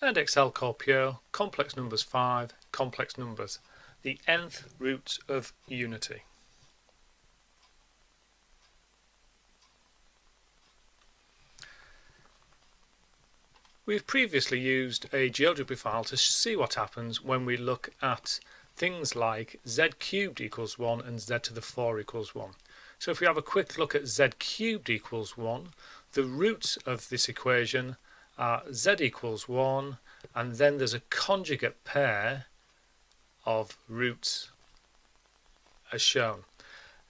Edexcel Core Pure, complex numbers 5, complex numbers, the nth roots of unity. We've previously used a GeoGebra file to see what happens when we look at things like z cubed equals 1 and z to the 4 equals 1. So if we have a quick look at z cubed equals 1, the roots of this equation are z equals 1, and then there's a conjugate pair of roots as shown.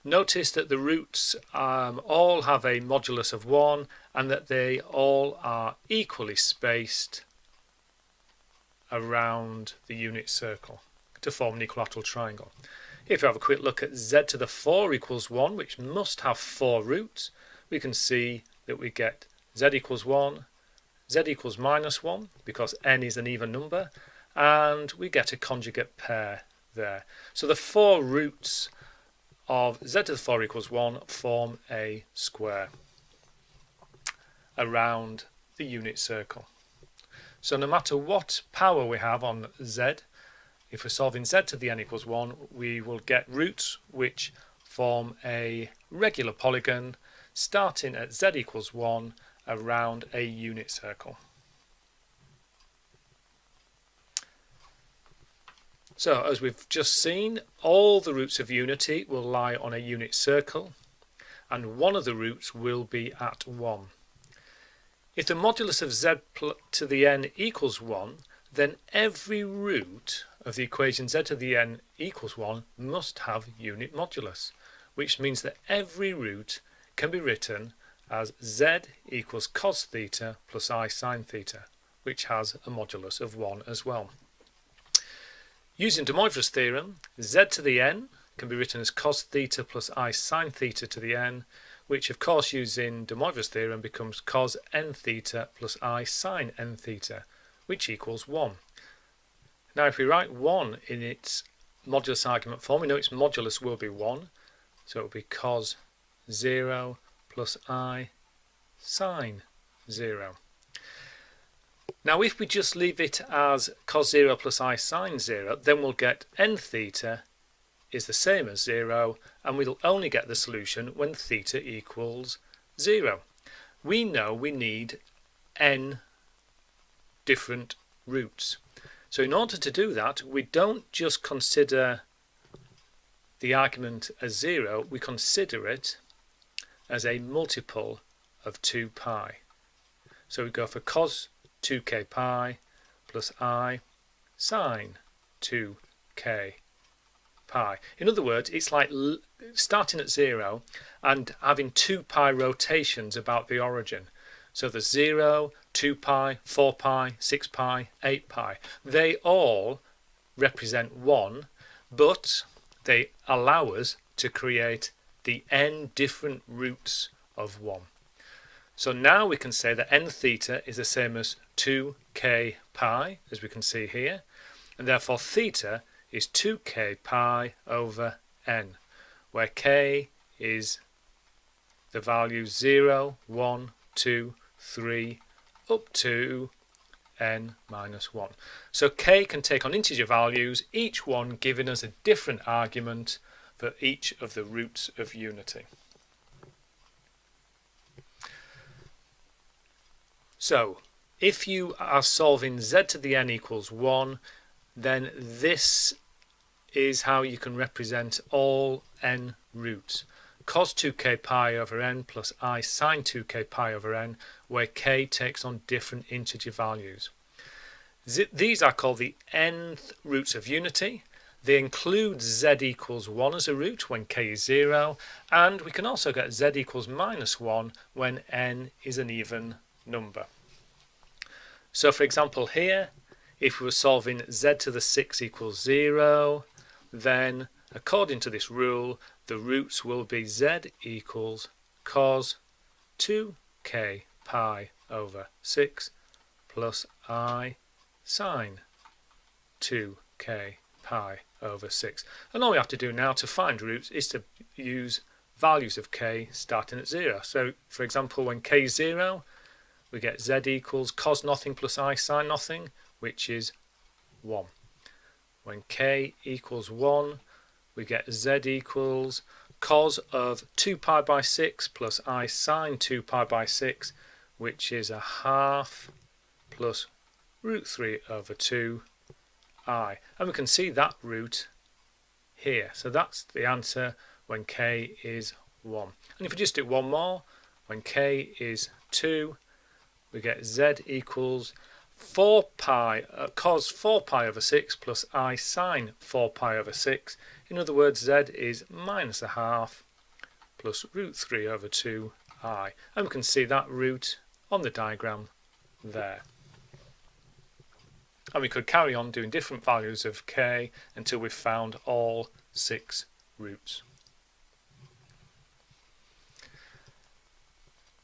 Notice that the roots all have a modulus of 1 and that they all are equally spaced around the unit circle to form an equilateral triangle. If we have a quick look at z to the 4 equals 1, which must have 4 roots, we can see that we get z equals 1, z equals minus 1 because n is an even number, and we get a conjugate pair there. So the 4 roots of z to the 4 equals 1 form a square around the unit circle. So no matter what power we have on z, if we're solving z to the n equals 1, we will get roots which form a regular polygon starting at z equals 1 around a unit circle. So as we've just seen, all the roots of unity will lie on a unit circle, and one of the roots will be at 1. If the modulus of z to the n equals 1, then every root of the equation z to the n equals 1 must have unit modulus, which means that every root can be written as z equals cos theta plus I sin theta, which has a modulus of 1 as well. Using Modulus Theorem, z to the n can be written as cos theta plus I sin theta to the n, which of course using Modulus Theorem becomes cos n theta plus I sin n theta, which equals 1. Now if we write 1 in its modulus argument form, we know its modulus will be 1, so it will be cos 0 plus I sin 0. Now if we just leave it as cos 0 plus I sin 0, then we'll get n theta is the same as 0, and we'll only get the solution when theta equals 0. We know we need n different roots. So in order to do that, we don't just consider the argument as 0, we consider it as a multiple of 2 pi. So we go for cos 2k pi plus I sine 2k pi. In other words, it's like starting at 0 and having 2 pi rotations about the origin. So there's 0, 2 pi, 4 pi, 6 pi, 8 pi. They all represent 1, but they allow us to create the n different roots of 1. So now we can say that n theta is the same as 2k pi, as we can see here, and therefore theta is 2k pi over n, where k is the values 0, 1, 2, 3, up to n minus 1. So k can take on integer values, each one giving us a different argument for each of the roots of unity. So if you are solving z to the n equals 1, then this is how you can represent all n roots. Cos 2k pi over n plus I sin 2k pi over n, where k takes on different integer values. These are called the nth roots of unity. They include z equals 1 as a root when k is 0, and we can also get z equals minus 1 when n is an even number. So for example here, if we were solving z to the 6 equals 0, then according to this rule, the roots will be z equals cos 2k pi over 6 plus I sin 2k pi over 6. And all we have to do now to find roots is to use values of k starting at 0. So for example, when k is 0, we get z equals cos nothing plus I sine nothing, which is 1. When k equals 1, we get z equals cos of 2 pi by 6 plus I sine 2 pi by 6, which is a half plus root 3 over 2 I. And we can see that root here. So that's the answer when k is 1. And if we just do one more, when k is 2, we get z equals 4 pi cos 4 pi over 6 plus I sine 4 pi over 6. In other words, z is minus a half plus root 3 over 2 I. And we can see that root on the diagram there. And we could carry on doing different values of k until we've found all 6 roots.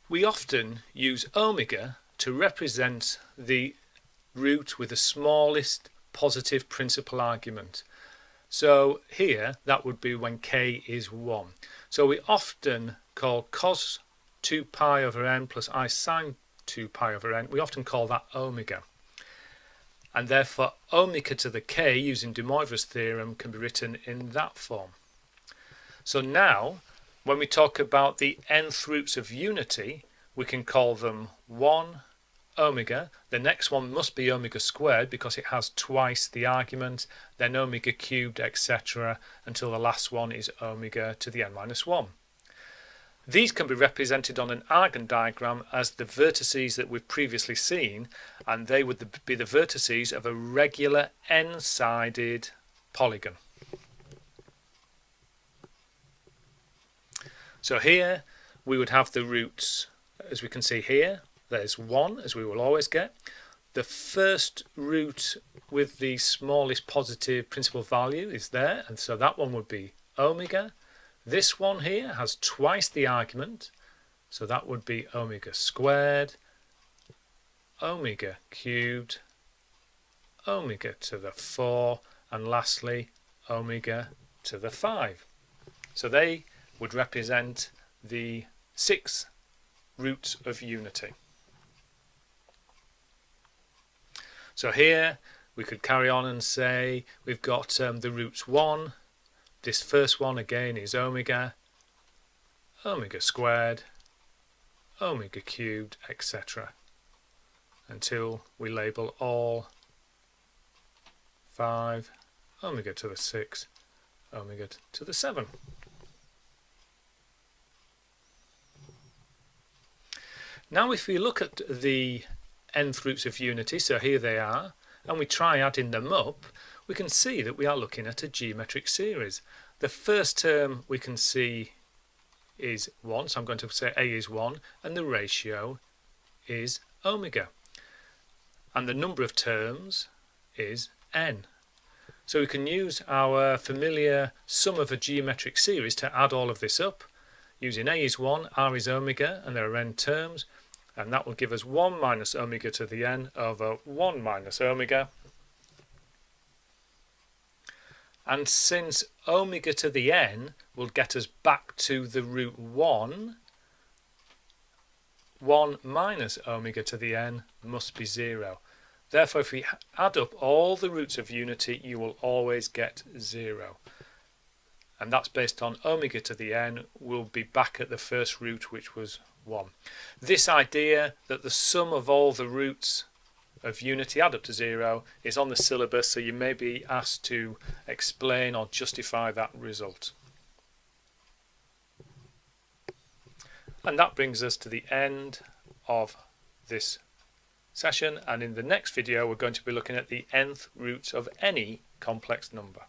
We often use omega to represent the root with the smallest positive principal argument. So here that would be when k is 1. So we often call cos 2 pi over n plus I sine 2 pi over n, we often call that omega. And therefore omega to the k using de Moivre's theorem can be written in that form. So now when we talk about the nth roots of unity, we can call them 1 omega. The next one must be omega squared because it has twice the argument, then omega cubed, etc. until the last one is omega to the n minus 1. These can be represented on an argand diagram as the vertices that we've previously seen, and they would be the vertices of a regular n-sided polygon. So here we would have the roots, as we can see here, there's 1, as we will always get. The first root with the smallest positive principal value is there, and so that one would be omega. This one here has twice the argument, so that would be omega squared, omega cubed, omega to the 4, and lastly omega to the 5. So they would represent the 6 roots of unity. So here we could carry on and say we've got the roots 1. This first one again is omega, omega squared, omega cubed, etc. until we label all 5, omega to the 6, omega to the 7. Now if we look at the nth roots of unity, so here they are, and we try adding them up, we can see that we are looking at a geometric series. The first term we can see is 1, so I'm going to say a is 1, and the ratio is omega. And the number of terms is n. So we can use our familiar sum of a geometric series to add all of this up. Using a is 1, r is omega, and there are n terms, and that will give us 1 minus omega to the n over 1 minus omega. And since omega to the n will get us back to the root 1, 1 minus omega to the n must be 0. Therefore, if we add up all the roots of unity, you will always get 0. And that's based on omega to the n will be back at the first root, which was 1. This idea that the sum of all the roots of unity add up to 0 is on the syllabus, so you may be asked to explain or justify that result. And that brings us to the end of this session, and in the next video we're going to be looking at the nth roots of any complex number.